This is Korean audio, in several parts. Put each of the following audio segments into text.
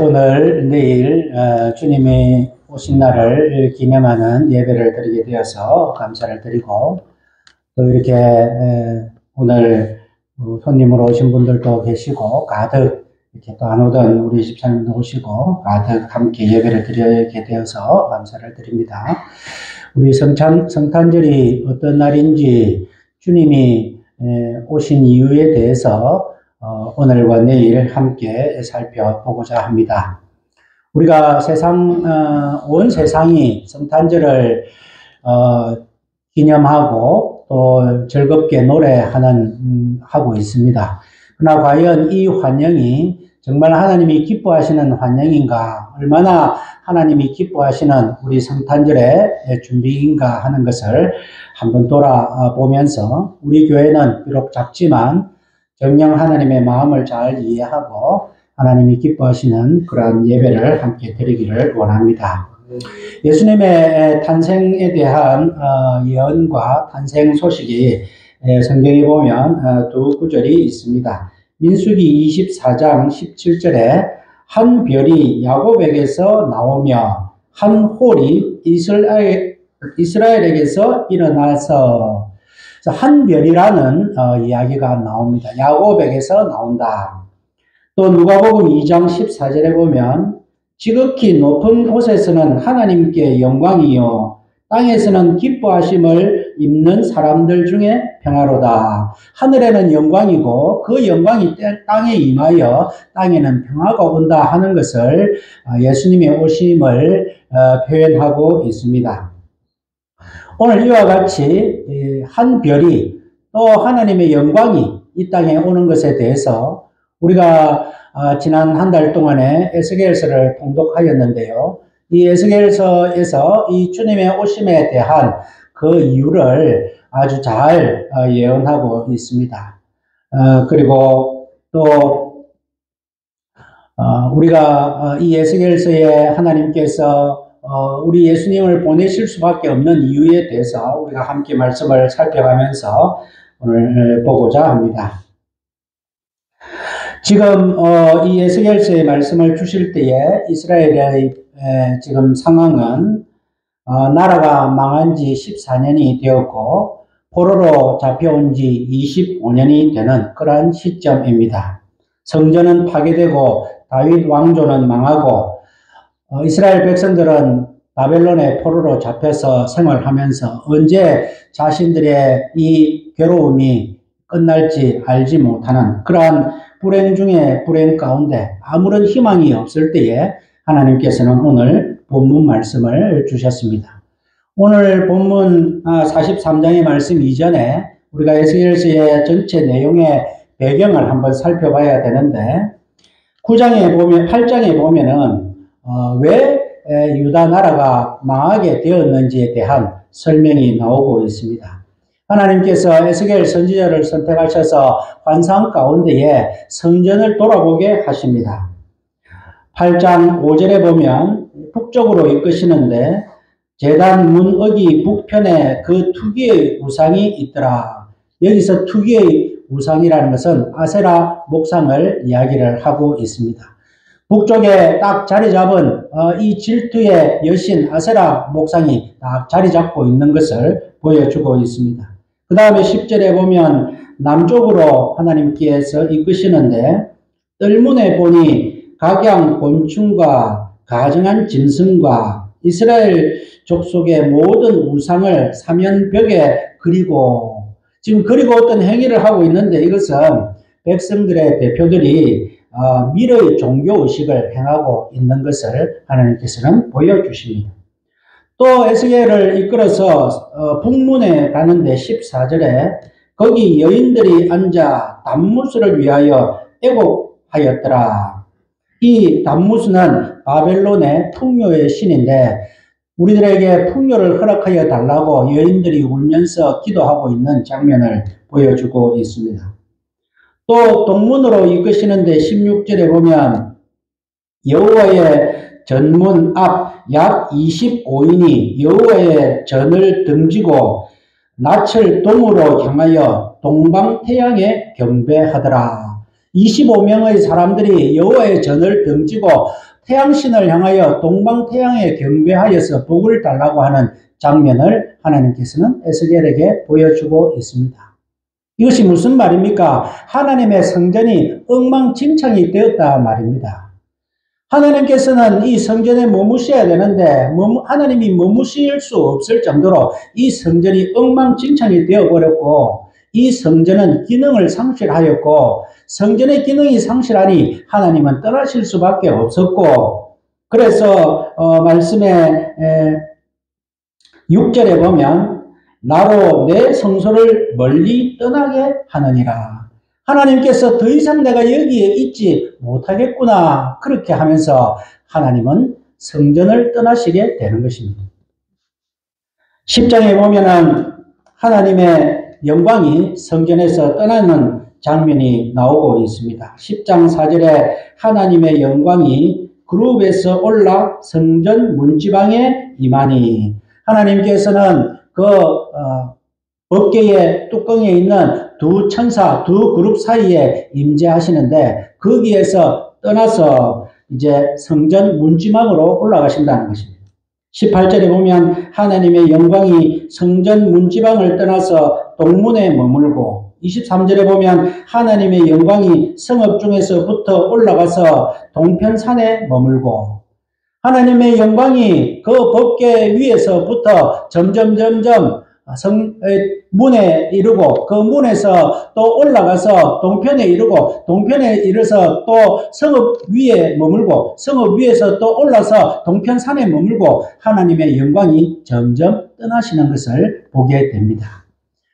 오늘 내일 주님이 오신 날을 기념하는 예배를 드리게 되어서 감사를 드리고, 또 이렇게 오늘 손님으로 오신 분들도 계시고 가득 이렇게 또 안 오던 우리 집사님도 오시고 가득 함께 예배를 드리게 되어서 감사를 드립니다. 우리 성탄절이 어떤 날인지, 주님이 오신 이유에 대해서 오늘과 내일 함께 살펴보고자 합니다. 우리가 온 세상이 성탄절을 기념하고 또 즐겁게 하고 있습니다. 그러나 과연 이 환영이 정말 하나님이 기뻐하시는 환영인가, 얼마나 하나님이 기뻐하시는 우리 성탄절의 준비인가 하는 것을 한번 돌아보면서, 우리 교회는 비록 작지만 정녕 하나님의 마음을 잘 이해하고 하나님이 기뻐하시는 그러한 예배를 함께 드리기를 원합니다. 예수님의 탄생에 대한 예언과 탄생 소식이 성경에 보면 두 구절이 있습니다. 민수기 24장 17절에 한 별이 야곱에게서 나오며 한 홀이 이스라엘에게서 일어나서, 한 별이라는 이야기가 나옵니다. 야곱에게서 나온다. 또 누가복음 2장 14절에 보면 지극히 높은 곳에서는 하나님께 영광이요 땅에서는 기뻐하심을 입는 사람들 중에 평화로다. 하늘에는 영광이고 그 영광이 땅에 임하여 땅에는 평화가 온다 하는 것을 예수님의 오심을 표현하고 있습니다. 오늘 이와 같이 한 별이 또 하나님의 영광이 이 땅에 오는 것에 대해서 우리가 지난 한 달 동안에 에스겔서를 통독하였는데요. 이 에스겔서에서 이 주님의 오심에 대한 그 이유를 아주 잘 예언하고 있습니다. 그리고 또 우리가 이 에스겔서에 하나님께서 우리 예수님을 보내실 수밖에 없는 이유에 대해서 우리가 함께 말씀을 살펴가면서 오늘 보고자 합니다. 지금 이 에스겔서의 말씀을 주실 때에 이스라엘의 지금 상황은 나라가 망한 지 14년이 되었고 포로로 잡혀온 지 25년이 되는 그러한 시점입니다. 성전은 파괴되고 다윗 왕조는 망하고 이스라엘 백성들은 바벨론의 포로로 잡혀서 생활하면서 언제 자신들의 이 괴로움이 끝날지 알지 못하는 그러한 불행 중에 불행 가운데 아무런 희망이 없을 때에 하나님께서는 오늘 본문 말씀을 주셨습니다. 오늘 본문 43장의 말씀 이전에 우리가 에스겔서의 전체 내용의 배경을 한번 살펴봐야 되는데, 8장에 보면은 왜 유다 나라가 망하게 되었는지에 대한 설명이 나오고 있습니다. 하나님께서 에스겔 선지자를 선택하셔서 환상 가운데에 성전을 돌아보게 하십니다. 8장 5절에 보면 북쪽으로 이끄시는데 제단 문 어기 북편에 그 투기의 우상이 있더라. 여기서 투기의 우상이라는 것은 아세라 목상을 이야기를 하고 있습니다. 북쪽에 딱 자리 잡은 이 질투의 여신 아세라 목상이 딱 자리 잡고 있는 것을 보여주고 있습니다. 그 다음에 10절에 보면 남쪽으로 하나님께서 이끄시는데 뜰문에 보니 각양 곤충과 가증한 짐승과 이스라엘 족속의 모든 우상을 사면벽에 그리고, 지금 그리고 어떤 행위를 하고 있는데 이것은 백성들의 대표들이 미래의 종교의식을 행하고 있는 것을 하나님께서는 보여주십니다. 또 에스겔을 이끌어서 북문에 가는데 14절에 거기 여인들이 앉아 단무스를 위하여 애곡하였더라. 이 단무스는 바벨론의 풍요의 신인데 우리들에게 풍요를 허락하여 달라고 여인들이 울면서 기도하고 있는 장면을 보여주고 있습니다. 또 동문으로 이끄시는데 16절에 보면 여호와의 전문 앞 약 25인이 여호와의 전을 등지고 낯을 동으로 향하여 동방태양에 경배하더라. 25명의 사람들이 여호와의 전을 등지고 태양신을 향하여 동방태양에 경배하여서 복을 달라고 하는 장면을 하나님께서는 에스겔에게 보여주고 있습니다. 이것이 무슨 말입니까? 하나님의 성전이 엉망진창이 되었다 말입니다. 하나님께서는 이 성전에 머무셔야 되는데 하나님이 머무실 수 없을 정도로 이 성전이 엉망진창이 되어버렸고 이 성전은 기능을 상실하였고 성전의 기능이 상실하니 하나님은 떠나실 수밖에 없었고 그래서 말씀에 6절에 보면 나로 내 성소를 멀리 떠나게 하느니라. 하나님께서 더 이상 내가 여기에 있지 못하겠구나 그렇게 하면서 하나님은 성전을 떠나시게 되는 것입니다. 10장에 보면은 하나님의 영광이 성전에서 떠나는 장면이 나오고 있습니다. 10장 4절에 하나님의 영광이 그룹에서 올라 성전 문지방에 임하니 하나님께서는 그 법궤의 뚜껑에 있는 두 천사, 두 그룹 사이에 임재하시는데 거기에서 떠나서 이제 성전 문지방으로 올라가신다는 것입니다. 18절에 보면 하나님의 영광이 성전 문지방을 떠나서 동문에 머물고 23절에 보면 하나님의 영광이 성읍 중에서부터 올라가서 동편산에 머물고 하나님의 영광이 그 법궤 위에서부터 점점 문에 이르고 그 문에서 또 올라가서 동편에 이르고 동편에 이르러서 또 성읍 위에 머물고 성읍 위에서 또 올라서 동편산에 머물고 하나님의 영광이 점점 떠나시는 것을 보게 됩니다.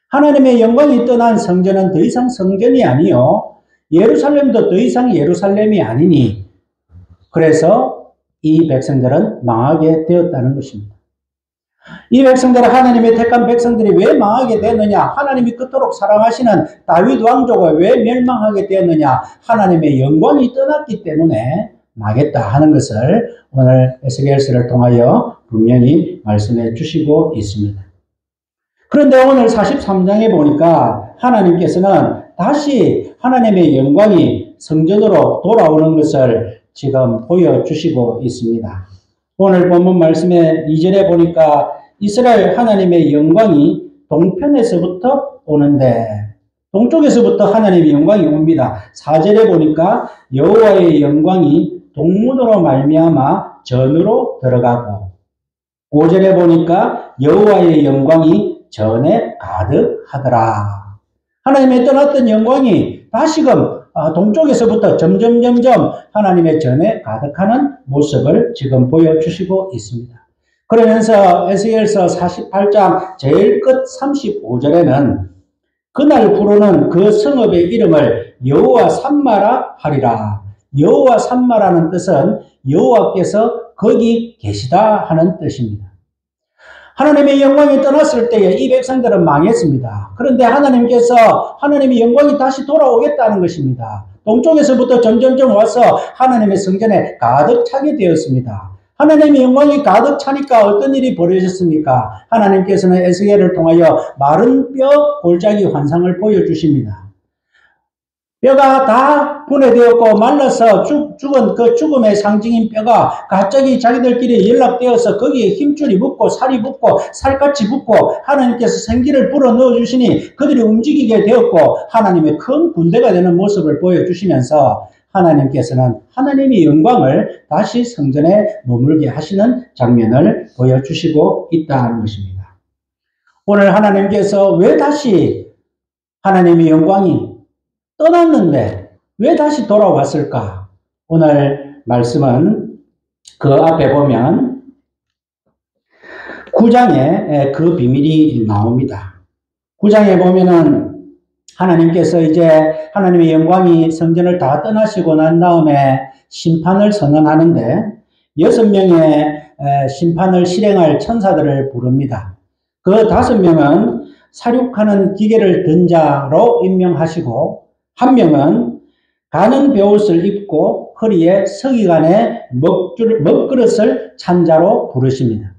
하나님의 영광이 떠난 성전은 더 이상 성전이 아니요 예루살렘도 더 이상 예루살렘이 아니니 그래서 이 백성들은 망하게 되었다는 것입니다. 이 백성들은 하나님의 택한 백성들이 왜 망하게 되었느냐? 하나님이 그토록 사랑하시는 다윗 왕조가 왜 멸망하게 되었느냐? 하나님의 영광이 떠났기 때문에 망했다 하는 것을 오늘 에스겔서를 통하여 분명히 말씀해 주시고 있습니다. 그런데 오늘 43장에 보니까 하나님께서는 다시 하나님의 영광이 성전으로 돌아오는 것을 지금 보여주시고 있습니다. 오늘 본문 말씀에 2절에 보니까 이스라엘 하나님의 영광이 동편에서부터 오는데 동쪽에서부터 하나님의 영광이 옵니다. 4절에 보니까 여호와의 영광이 동문으로 말미암아 전으로 들어가고 5절에 보니까 여호와의 영광이 전에 가득하더라. 하나님의 떠났던 영광이 다시금 동쪽에서부터 점점 하나님의 전에 가득하는 모습을 지금 보여주시고 있습니다. 그러면서 에스겔서 48장 제일 끝 35절에는 그날 부르는 그 성읍의 이름을 여호와 삼마라 하리라. 여호와 삼마라는 뜻은 여호와께서 거기 계시다 하는 뜻입니다. 하나님의 영광이 떠났을 때에 이 백성들은 망했습니다. 그런데 하나님께서 하나님의 영광이 다시 돌아오겠다는 것입니다. 동쪽에서부터 점점 와서 하나님의 성전에 가득 차게 되었습니다. 하나님의 영광이 가득 차니까 어떤 일이 벌어졌습니까? 하나님께서는 에스겔을 통하여 마른 뼈 골짜기 환상을 보여주십니다. 뼈가 다 분해되었고 말라서 죽은 그 죽음의 상징인 뼈가 갑자기 자기들끼리 연락되어서 거기에 힘줄이 붙고 살이 붙고 살갗이 붙고 하나님께서 생기를 불어넣어 주시니 그들이 움직이게 되었고 하나님의 큰 군대가 되는 모습을 보여주시면서 하나님께서는 하나님의 영광을 다시 성전에 머물게 하시는 장면을 보여주시고 있다는 것입니다. 오늘 하나님께서 왜 다시 하나님의 영광이 떠났는데 왜 다시 돌아왔을까? 오늘 말씀은 그 앞에 보면 9장에 그 비밀이 나옵니다. 9장에 보면은 하나님께서 이제 하나님의 영광이 성전을 다 떠나시고 난 다음에 심판을 선언하는데 6명의 심판을 실행할 천사들을 부릅니다. 그 5명은 사륙하는 기계를 든 자로 임명하시고 1명은 가는 베옷을 입고 허리에 서기관의 먹그릇을 찬 자로 부르십니다.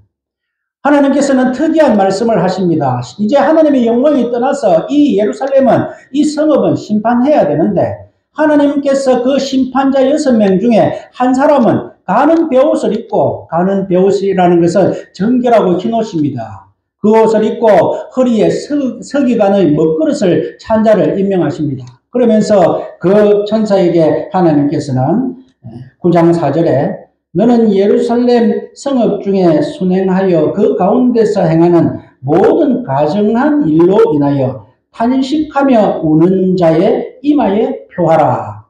하나님께서는 특이한 말씀을 하십니다. 이제 하나님의 영광이 떠나서 이 예루살렘은 이 성읍은 심판해야 되는데 하나님께서 그 심판자 6명 중에 한 사람은 가는 베옷을 입고, 가는 베옷이라는 것은 정결하고 흰 옷입니다. 그 옷을 입고 허리에 서기관의 먹그릇을 찬 자를 임명하십니다. 그러면서 그 천사에게 하나님께서는 9장 4절에 너는 예루살렘 성읍 중에 순행하여 그 가운데서 행하는 모든 가증한 일로 인하여 탄식하며 우는 자의 이마에 표하라.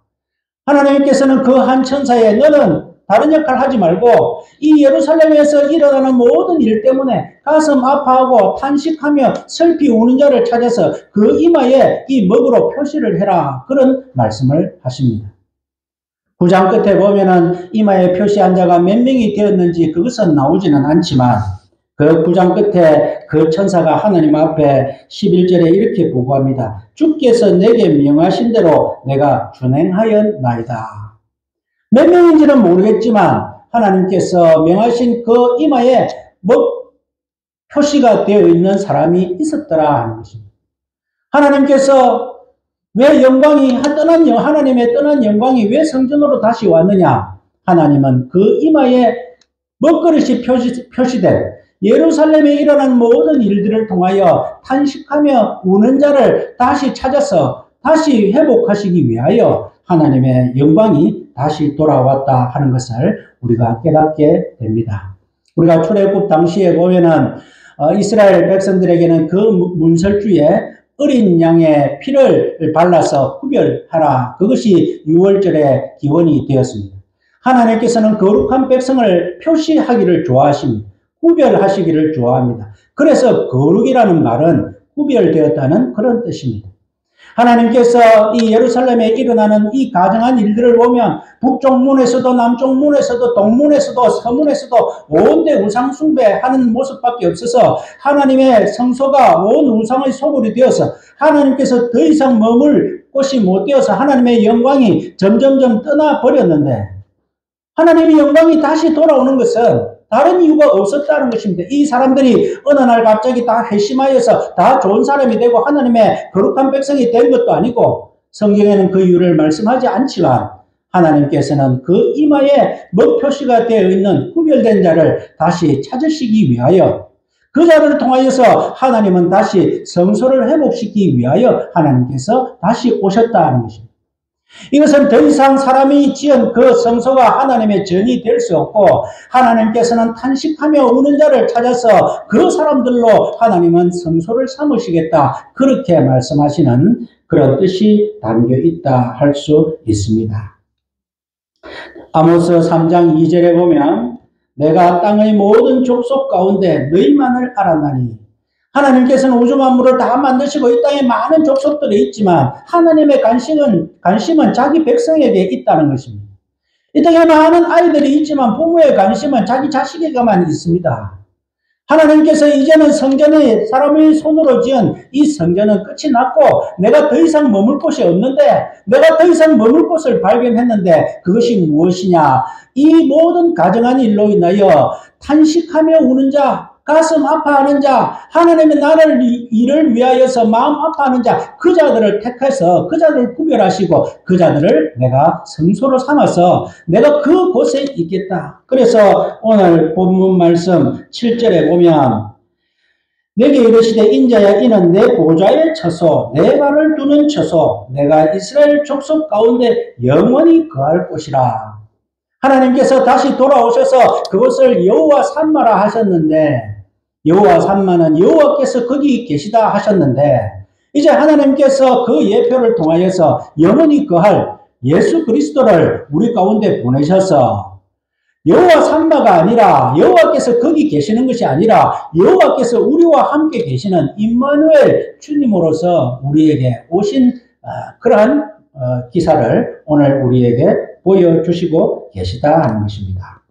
하나님께서는 그 한 천사에 너는 다른 역할 하지 말고 이 예루살렘에서 일어나는 모든 일 때문에 가슴 아파하고 탄식하며 슬피 우는 자를 찾아서 그 이마에 이 먹으로 표시를 해라. 그런 말씀을 하십니다. 9장 끝에 보면은 이마에 표시한 자가 몇 명이 되었는지 그것은 나오지는 않지만 그 9장 끝에 그 천사가 하나님 앞에 11절에 이렇게 보고합니다. 주께서 내게 명하신 대로 내가 준행하였나이다. 몇 명인지는 모르겠지만 하나님께서 명하신 그 이마에 표시가 되어 있는 사람이 있었더라 하는 것입니다. 하나님께서 왜 하나님의 떠난 영광이 왜 성전으로 다시 왔느냐? 하나님은 그 이마에 먹그릇이 표시된 예루살렘에 일어난 모든 일들을 통하여 탄식하며 우는 자를 다시 찾아서 다시 회복하시기 위하여 하나님의 영광이 다시 돌아왔다 하는 것을 우리가 깨닫게 됩니다. 우리가 출애굽 당시에 보면은 이스라엘 백성들에게는 그 문설주에 어린 양의 피를 발라서 구별하라. 그것이 유월절의 기원이 되었습니다. 하나님께서는 거룩한 백성을 표시하기를 좋아하십니다. 구별하시기를 좋아합니다. 그래서 거룩이라는 말은 구별되었다는 그런 뜻입니다. 하나님께서 이 예루살렘에 일어나는 이 가정한 일들을 보면 북쪽 문에서도 남쪽 문에서도 동문에서도 서문에서도 온데 우상 숭배하는 모습밖에 없어서 하나님의 성소가 온 우상의 소굴이 되어서 하나님께서 더 이상 머물 곳이 못 되어서 하나님의 영광이 점점점 떠나버렸는데 하나님의 영광이 다시 돌아오는 것은 다른 이유가 없었다는 것입니다. 이 사람들이 어느 날 갑자기 다 회심하여서 다 좋은 사람이 되고 하나님의 거룩한 백성이 된 것도 아니고 성경에는 그 이유를 말씀하지 않지만 하나님께서는 그 이마에 먹표시가 되어 있는 구별된 자를 다시 찾으시기 위하여 그 자를 통하여서 하나님은 다시 성소를 회복시키기 위하여 하나님께서 다시 오셨다는 것입니다. 이것은 더 이상 사람이 지은 그 성소가 하나님의 전이 될 수 없고 하나님께서는 탄식하며 우는 자를 찾아서 그 사람들로 하나님은 성소를 삼으시겠다. 그렇게 말씀하시는 그런 뜻이 담겨 있다 할 수 있습니다. 아모스 3장 2절에 보면 내가 땅의 모든 족속 가운데 너희만을 알았나니 하나님께서는 우주 만물을 다 만드시고 이 땅에 많은 족속들이 있지만 하나님의 관심은 자기 백성에게 있다는 것입니다. 이 땅에 많은 아이들이 있지만 부모의 관심은 자기 자식에게만 있습니다. 하나님께서 이제는 성전이 사람의 손으로 지은 이 성전은 끝이 났고 내가 더 이상 머물 곳이 없는데 내가 더 이상 머물 곳을 발견했는데 그것이 무엇이냐? 이 모든 가정한 일로 인하여 탄식하며 우는 자, 가슴 아파하는 자, 하나님의 나라를 일을 위하여서 마음 아파하는 자, 그 자들을 택해서 그 자들을 구별하시고 그 자들을 내가 성소로 삼아서 내가 그곳에 있겠다. 그래서 오늘 본문 말씀 7절에 보면 내게 이르시되 인자야 이는 내 보좌의 처소 내 발을 두는 처소 내가 이스라엘 족속 가운데 영원히 거할 곳이라. 하나님께서 다시 돌아오셔서 그것을 여호와 산마라 하셨는데 여호와 산마는 여호와께서 거기 계시다 하셨는데 이제 하나님께서 그 예표를 통하여서 영원히 거할 예수 그리스도를 우리 가운데 보내셔서 여호와 산마가 아니라 여호와께서 거기 계시는 것이 아니라 여호와께서 우리와 함께 계시는 임마누엘 주님으로서 우리에게 오신 그러한 기사를 오늘 우리에게 보여주시고 계시다 하는 것입니다.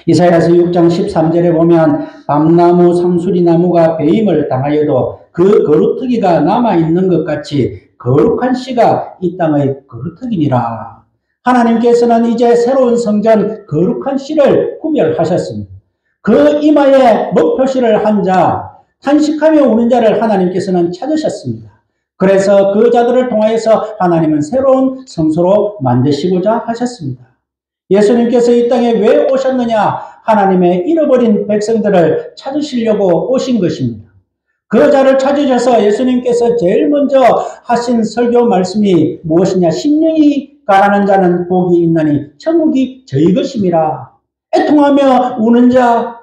이사야서 6장 13절에 보면 밤나무 상수리나무가 배임을 당하여도 그 거루터기가 남아있는 것 같이 거룩한 씨가 이 땅의 거루터기니라. 하나님께서는 이제 새로운 성전 거룩한 씨를 구별하셨습니다. 그 이마에 먹표시를 한 자, 탄식하며 우는 자를 하나님께서는 찾으셨습니다. 그래서 그 자들을 통하여서 하나님은 새로운 성소로 만드시고자 하셨습니다. 예수님께서 이 땅에 왜 오셨느냐? 하나님의 잃어버린 백성들을 찾으시려고 오신 것입니다. 그 자를 찾으셔서 예수님께서 제일 먼저 하신 설교 말씀이 무엇이냐? 심령이 가난한 자는 복이 있나니 천국이 저희 것임이라. 애통하며 우는 자,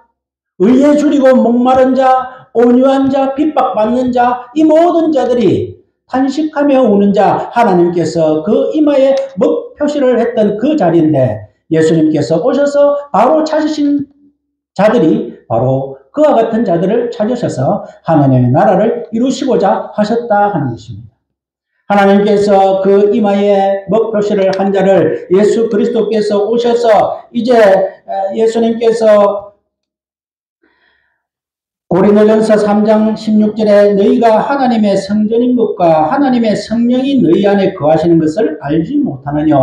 의에 줄이고 목마른 자, 온유한 자, 핍박받는 자, 이 모든 자들이 탄식하며 우는 자, 하나님께서 그 이마에 먹표시를 했던 그 자리인데 예수님께서 오셔서 바로 찾으신 자들이 바로 그와 같은 자들을 찾으셔서 하나님의 나라를 이루시고자 하셨다 하는 것입니다. 하나님께서 그 이마에 먹표시를 한 자를 예수 그리스도께서 오셔서 이제 예수님께서 고린도전서 3장 16절에 너희가 하나님의 성전인 것과 하나님의 성령이 너희 안에 거하시는 것을 알지 못하느냐.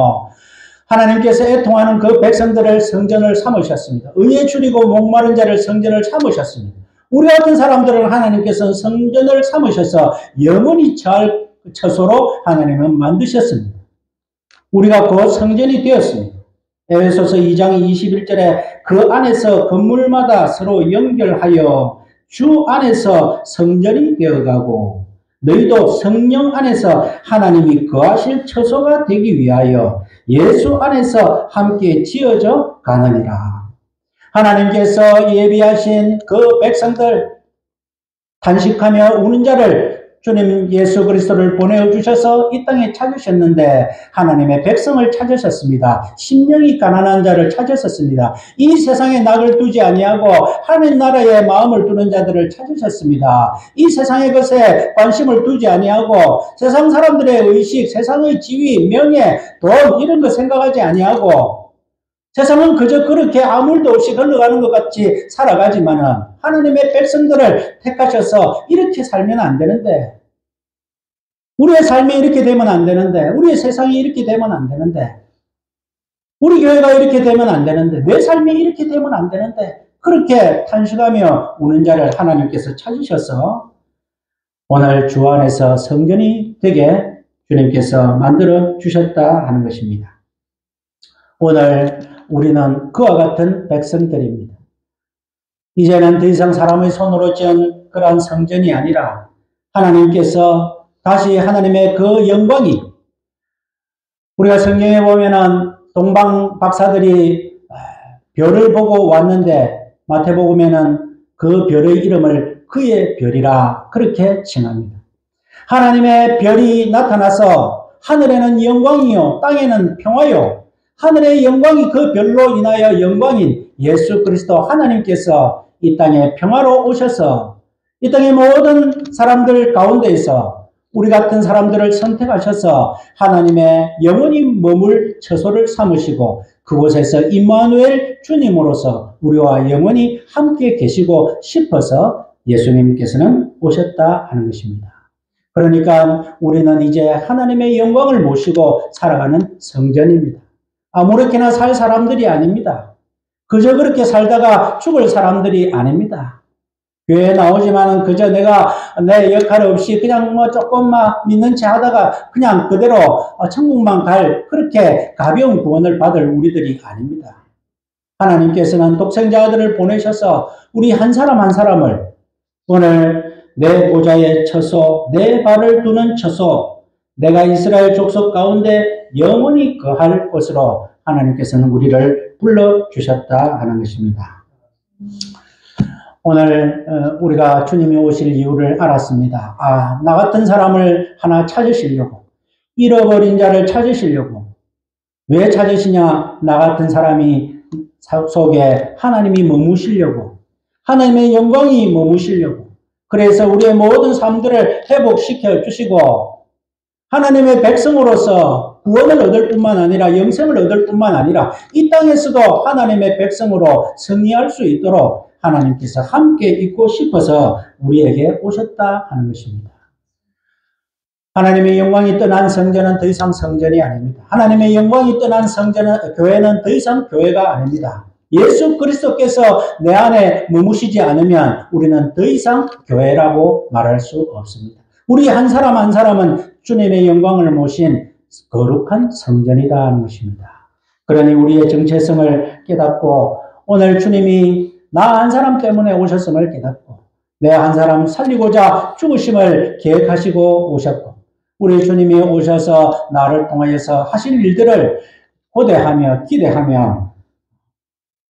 하나님께서 애통하는 그 백성들을 성전을 삼으셨습니다. 의에 줄이고 목마른 자를 성전을 삼으셨습니다. 우리 같은 사람들은 하나님께서 성전을 삼으셔서 영원히 처할 처소로 하나님은 만드셨습니다. 우리가 곧 성전이 되었습니다. 에베소서 2장 21절에 그 안에서 건물마다 서로 연결하여 주 안에서 성전이 되어가고 너희도 성령 안에서 하나님이 거하실 처소가 되기 위하여 예수 안에서 함께 지어져 가느니라. 하나님께서 예비하신 그 백성들, 탄식하며 우는 자를 주님 예수 그리스도를 보내주셔서 이 땅에 찾으셨는데 하나님의 백성을 찾으셨습니다. 심령이 가난한 자를 찾으셨습니다. 이 세상에 낙을 두지 아니하고 하나님 나라에 마음을 두는 자들을 찾으셨습니다. 이 세상의 것에 관심을 두지 아니하고 세상 사람들의 의식, 세상의 지위, 명예, 돈 이런 거 생각하지 아니하고 세상은 그저 그렇게 아무 일도 없이 흘러가는 것 같이 살아가지만은 하나님의 백성들을 택하셔서 이렇게 살면 안 되는데, 우리의 삶이 이렇게 되면 안 되는데, 우리의 세상이 이렇게 되면 안 되는데, 우리 교회가 이렇게 되면 안 되는데, 내 삶이 이렇게 되면 안 되는데, 그렇게 탄식하며 우는 자를 하나님께서 찾으셔서 오늘 주 안에서 성전이 되게 주님께서 만들어 주셨다 하는 것입니다. 오늘 우리는 그와 같은 백성들입니다. 이제는 더 이상 사람의 손으로 지은 그러한 성전이 아니라 하나님께서 다시 하나님의 그 영광이, 우리가 성경에 보면은 동방 박사들이 별을 보고 왔는데 마태복음에는 그 별의 이름을 그의 별이라 그렇게 칭합니다. 하나님의 별이 나타나서 하늘에는 영광이요 땅에는 평화요, 하늘의 영광이 그 별로 인하여 영광인 예수 그리스도 하나님께서 이 땅에 평화로 오셔서 이 땅의 모든 사람들 가운데에서 우리 같은 사람들을 선택하셔서 하나님의 영원히 머물 처소를 삼으시고 그곳에서 임마누엘 주님으로서 우리와 영원히 함께 계시고 싶어서 예수님께서는 오셨다 하는 것입니다. 그러니까 우리는 이제 하나님의 영광을 모시고 살아가는 성전입니다. 아무렇게나 살 사람들이 아닙니다. 그저 그렇게 살다가 죽을 사람들이 아닙니다. 교회에 나오지만은 그저 내가 내 역할 없이 그냥 조금만 믿는 체 하다가 그냥 그대로 천국만 갈 그렇게 가벼운 구원을 받을 우리들이 아닙니다. 하나님께서는 독생자 아들을 보내셔서 우리 한 사람 한 사람을 오늘 내 보좌의 처소, 내 발을 두는 처소, 내가 이스라엘 족속 가운데 영원히 거할 곳으로 하나님께서는 우리를 불러주셨다 하는 것입니다. 오늘 우리가 주님이 오실 이유를 알았습니다. 나 같은 사람을 하나 찾으시려고, 잃어버린 자를 찾으시려고. 왜 찾으시냐? 나 같은 사람이 속에 하나님이 머무시려고, 하나님의 영광이 머무시려고. 그래서 우리의 모든 삶들을 회복시켜 주시고 하나님의 백성으로서 구원을 얻을 뿐만 아니라 영생을 얻을 뿐만 아니라 이 땅에서도 하나님의 백성으로 승리할 수 있도록 하나님께서 함께 있고 싶어서 우리에게 오셨다 하는 것입니다. 하나님의 영광이 떠난 성전은 더 이상 성전이 아닙니다. 하나님의 영광이 떠난 교회는 더 이상 교회가 아닙니다. 예수 그리스도께서 내 안에 머무시지 않으면 우리는 더 이상 교회라고 말할 수 없습니다. 우리 한 사람 한 사람은 주님의 영광을 모신 거룩한 성전이다 하는 것입니다. 그러니 우리의 정체성을 깨닫고 오늘 주님이 나 한 사람 때문에 오셨음을 깨닫고 내 한 사람 살리고자 죽으심을 계획하시고 오셨고 우리 주님이 오셔서 나를 통하여서 하실 일들을 고대하며 기대하며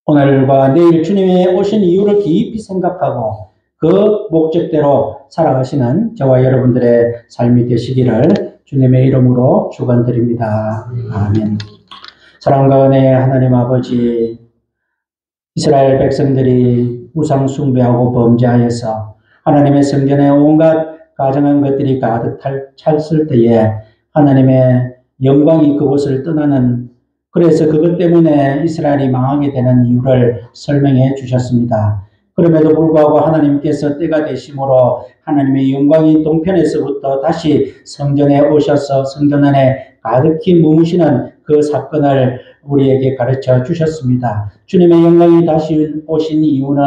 오늘과 내일 주님의 오신 이유를 깊이 생각하고 그 목적대로 살아가시는 저와 여러분들의 삶이 되시기를 주님의 이름으로 축원드립니다. 아멘. 사랑과 은혜의 하나님 아버지, 이스라엘 백성들이 우상 숭배하고 범죄하여서 하나님의 성전에 온갖 가증한 것들이 가득 찼을 때에 하나님의 영광이 그곳을 떠나는 그래서 그것 때문에 이스라엘이 망하게 되는 이유를 설명해 주셨습니다. 그럼에도 불구하고 하나님께서 때가 되심으로 하나님의 영광이 동편에서부터 다시 성전에 오셔서 성전 안에 가득히 머무시는 그 사건을 우리에게 가르쳐 주셨습니다. 주님의 영광이 다시 오신 이유는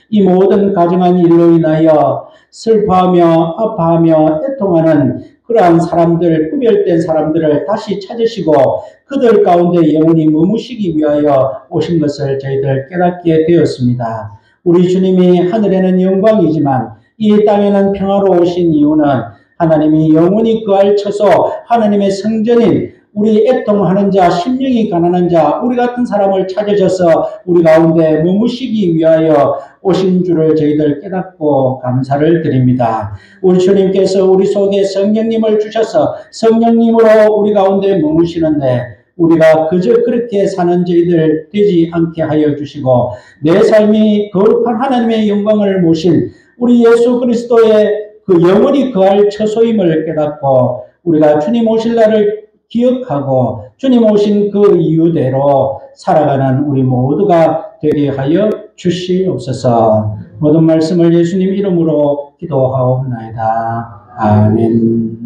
이 모든 가증한 일로 인하여 슬퍼하며 아파하며 애통하는 그러한 사람들, 구별된 사람들을 다시 찾으시고 그들 가운데 영원히 머무시기 위하여 오신 것을 저희들 깨닫게 되었습니다. 우리 주님이 하늘에는 영광이지만 이 땅에는 평화로 오신 이유는 하나님이 영원히 거할 처소 하나님의 성전인 우리 애통하는 자, 심령이 가난한 자, 우리 같은 사람을 찾으셔서 우리 가운데 머무시기 위하여 오신 줄을 저희들 깨닫고 감사를 드립니다. 우리 주님께서 우리 속에 성령님을 주셔서 성령님으로 우리 가운데 머무시는데 우리가 그저 그렇게 사는 저희들 되지 않게 하여 주시고 내 삶이 거룩한 하나님의 영광을 모신 우리 예수 그리스도의 그 영원히 거할 처소임을 깨닫고 우리가 주님 오실 날을 기억하고 주님 오신 그 이유대로 살아가는 우리 모두가 되게 하여 주시옵소서. 모든 말씀을 예수님 이름으로 기도하옵나이다. 아멘.